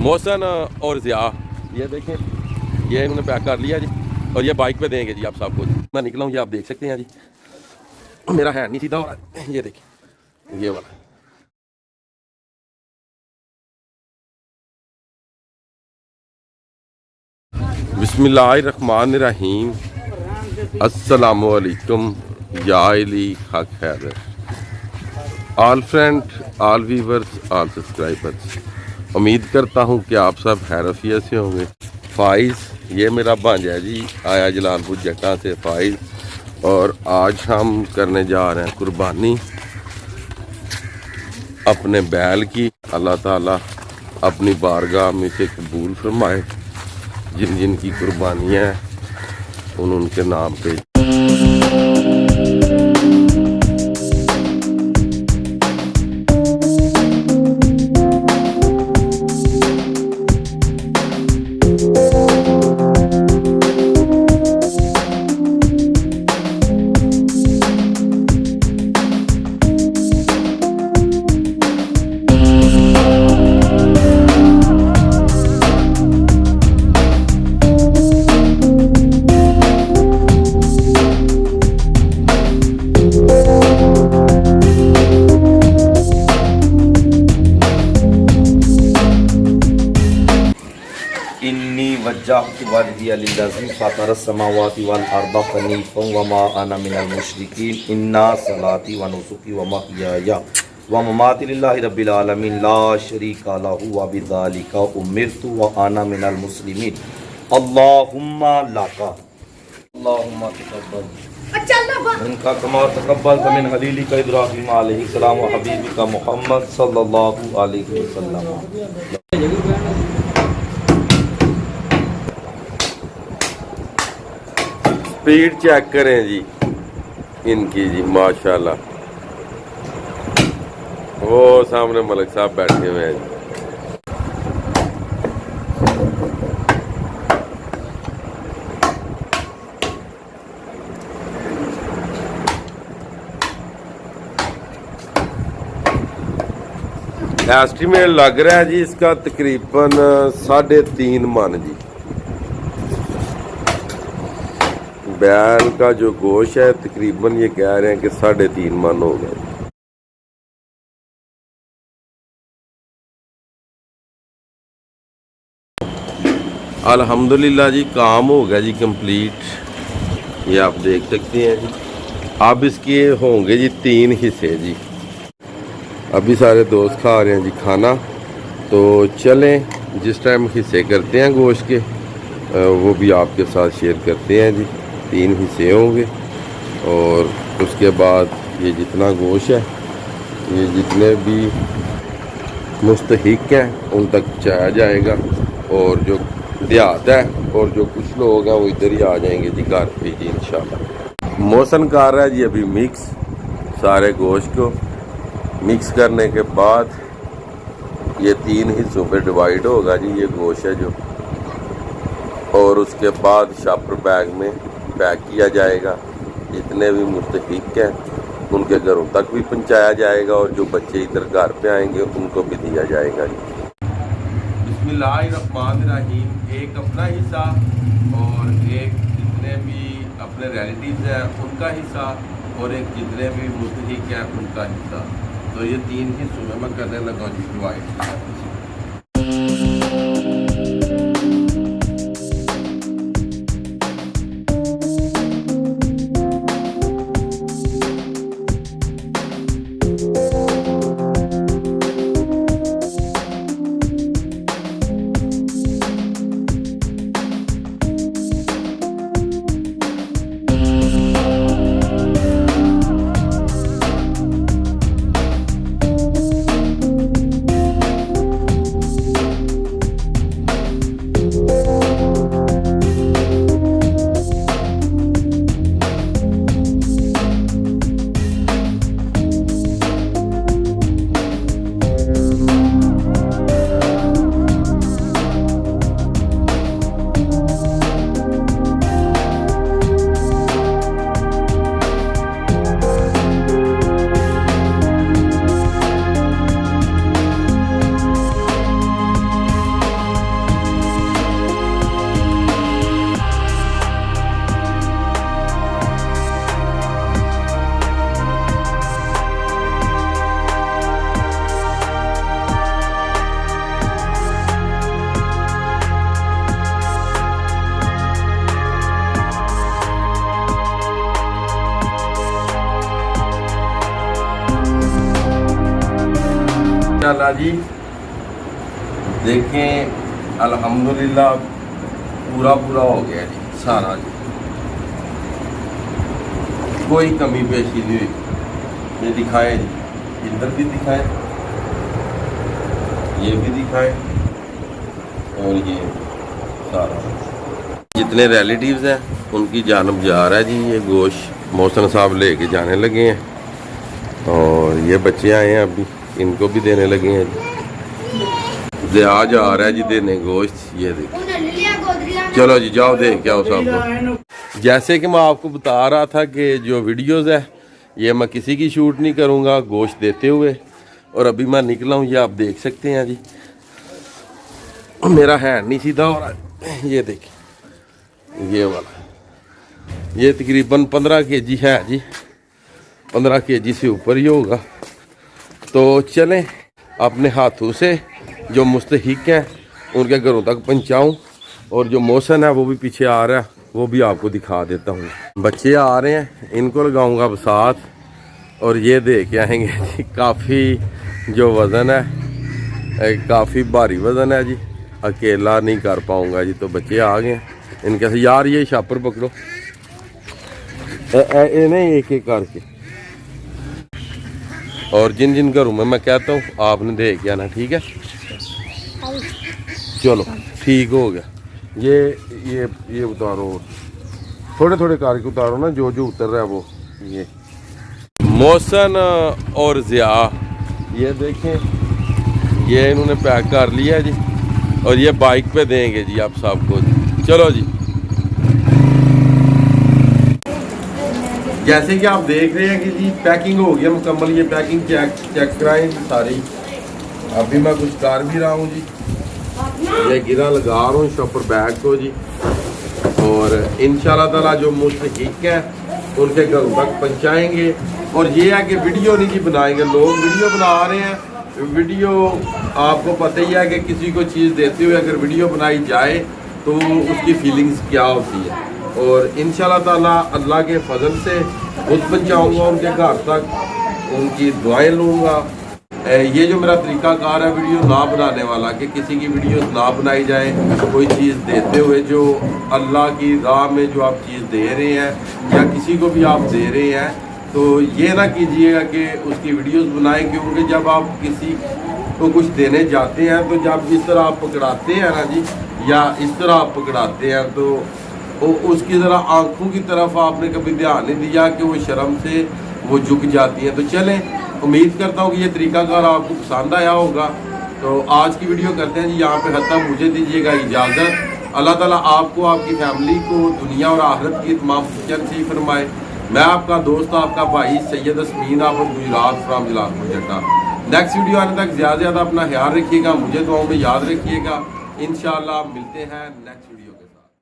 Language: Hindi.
मोहसन और ज़िया, ये देखें, ये इन्होंने पैक कर लिया जी और ये बाइक पे देंगे जी आप सबको। मैं निकला हूँ, ये आप देख सकते हैं जी, मेरा हैंड नहीं सीधा हो रहा है, ये देखिए ये वाला। बिस्मिल्लाहिर्रहमानिर्रहीम, अस्सलामुअलैकुम या अली हक Haidar, all friend, all viewers, all subscribers. उम्मीद करता हूँ कि आप सब खैरियत से होंगे। फाइज़, ये मेरा भांजा है जी, आया जलालपुर जट्टा से फाइज़, और आज हम करने जा रहे हैं कुर्बानी अपने बैल की। अल्लाह ताला अपनी बारगाह में से कबूल फरमाए। जिन जिन की कुर्बानियाँ हैं उनके नाम पे। इन्नी वज्जहतु वजहिया लिल्लज़ी फ़तरस समावाति वल अर्दा हनीफ़न व मा अना मिनल मुशरिकीन। इन्ना सलाती व नुसुकी व महयाया व ममाती लिल्लाहि रब्बिल आलमीन ला शरीका लहु व बिज़ालिका उमिरतु व अना मिनल मुस्लिमीन। अल्लाहुम्मा लका अल्लाहुम्मा तक़ब्बल मिनका कमा तक़ब्बलत मिन खलीलिका इब्राहीम अलैहि सलाम व हबीबिका मुहम्मद सल्लल्लाहु अलैहि वसल्लम। स्पीड चेक करें जी इनकी जी, माशाल्लाह। वो सामने मलिक साहब बैठे हुए हैं जी। एस्टिमेट लग रहा है जी इसका तकरीबन 3.5 मन जी। बैल का जो गोश्त है तकरीबन ये कह रहे हैं कि 3.5 मन होगा। अल्हम्दुलिल्लाह जी, काम हो गया जी कंप्लीट। ये आप देख सकते हैं जी। अब इसके होंगे जी 3 हिस्से जी। अभी सारे दोस्त खा रहे हैं जी खाना, तो चलें जिस टाइम हिस्से करते हैं गोश्त के वो भी आपके साथ शेयर करते हैं जी। 3 हिस्से होंगे और उसके बाद ये जितना गोश्त है, ये जितने भी मुस्तहिक हैं उन तक पहुँचाया जाएगा, और जो देहात है और जो कुछ लोग हैं वो इधर ही आ जाएंगे जी घर पे जी इंशाल्लाह। मौसम कर रहा है जी अभी मिक्स, सारे गोश्त को मिक्स करने के बाद ये 3 हिस्सों पे डिवाइड होगा जी ये गोश्त है जो, और उसके बाद शापर बैग में पैक किया जाएगा। जितने भी मुस्तहिक हैं उनके घरों तक भी पहुंचाया जाएगा, और जो बच्चे इधर घर पे आएंगे उनको भी दिया जाएगा जी। बिस्मिल्लाहिर्रहमानिर्रहीम। एक अपना हिस्सा और एक जितने भी अपने रिलेटिव्स हैं उनका हिस्सा, और एक जितने भी मुस्तहिक हैं उनका हिस्सा। तो ये 3 हिस्सों में मैं करने लगा जी डिवाइड। माशाल्लाह जी। देखें अल्हम्दुलिल्लाह पूरा पूरा हो गया जी सारा जी, कोई कमी पेशी नहीं हुई। ये दिखाएं जी, इधर भी दिखाएं, ये भी दिखाएं, और ये सारा जितने रिलेटिव्स हैं उनकी जानब जा रहा है जी ये गोश्त। मोहसिन साहब लेके जाने लगे हैं, और ये बच्चे आए हैं अभी, इनको भी देने लगे हैं जी। आज आ रहा है जी देने गोश्त, ये देखिए। चलो जी जाओ देख क्या हो साहब। जैसे कि मैं आपको बता रहा था कि जो वीडियोस है ये मैं किसी की शूट नहीं करूँगा गोश्त देते हुए, और अभी मैं निकला हूँ, ये आप देख सकते हैं जी। मेरा हैंड नहीं सीधा हो रहा है, ये देखिए ये वाला, ये तकरीबन 15 kg है जी, 15 kg से ऊपर ही होगा। तो चलें अपने हाथों से जो मुस्तहिक हैं उनके घरों तक पहुँचाऊँ, और जो मौसम है वो भी पीछे आ रहा है वो भी आपको दिखा देता हूँ। बच्चे आ रहे हैं, इनको लगाऊंगा साथ, और ये दे के आएंगे जी। काफ़ी जो वज़न है काफ़ी भारी वज़न है जी, अकेला नहीं कर पाऊँगा जी। तो बच्चे आ गए हैं, इनके से यार ये शापर पकड़ो, नहीं एक एक करके। और जिन जिन घरों में मैं कहता हूँ आपने दे के आना, ठीक है। चलो ठीक हो गया। ये उतारो, थोड़े थोड़े करके उतारो ना, जो जो उतर रहा है वो। ये मौसन और ज़िया ये देखें, ये इन्होंने पैक कर लिया जी, और ये बाइक पे देंगे जी आप सबको जी। चलो जी, जैसे कि आप देख रहे हैं कि जी पैकिंग हो गया मुकम्मल। ये पैकिंग चेक कराएं जी सारी। अभी मैं कुछ कर भी रहा हूँ जी, ये गिरा लगा रहा हूँ शॉपर बैग को जी, और इंशाल्लाह ताला जो मुस्तहिक है उनके घरों तक पहुँचाएंगे। और ये है कि वीडियो नहीं जी बनाएंगे, लोग वीडियो बना रहे हैं। वीडियो आपको पता ही है कि किसी को चीज़ देते हुए अगर वीडियो बनाई जाए तो उसकी फीलिंग्स क्या होती है। और इंशाल्लाह ताला अल्लाह के फजल से खुद पहुँचाऊँगा उनके घर तक, उनकी दुआएं लूँगा। ये जो मेरा तरीकाकार है वीडियो ना बनाने वाला, कि किसी की वीडियो ना बनाई जाए कोई चीज़ देते हुए, जो अल्लाह की राह में जो आप चीज़ दे रहे हैं या किसी को भी आप दे रहे हैं, तो ये ना कीजिएगा कि उसकी वीडियोस बनाएं, क्योंकि जब आप किसी को कुछ देने जाते हैं तो जब इस तरह आप पकड़ाते हैं ना जी, या इस तरह आप पकड़ाते हैं, तो उसकी ज़रा आँखों की तरफ आपने कभी ध्यान नहीं दिया कि वो शर्म से वो झुक जाती हैं। तो चलें, उम्मीद करता हूँ कि ये तरीकाकार आपको पसंद आया होगा। तो आज की वीडियो करते हैं जी यहाँ पे ख़त्म। मुझे दीजिएगा इजाज़त। अल्लाह ताला आपको, आपकी फैमिली को दुनिया और आखिरत की तमाम खुशियाँ नसीब फरमाए। मैं आपका दोस्त, आपका भाई सैयद असमीन अहमद गुजरात फ्राम जलालपुर जट्टा। नेक्स्ट वीडियो आने तक ज़्यादा से ज़्यादा अपना ख्याल रखिएगा, मुझे दुआओं में याद रखिएगा। इंशाल्लाह मिलते हैं नेक्स्ट।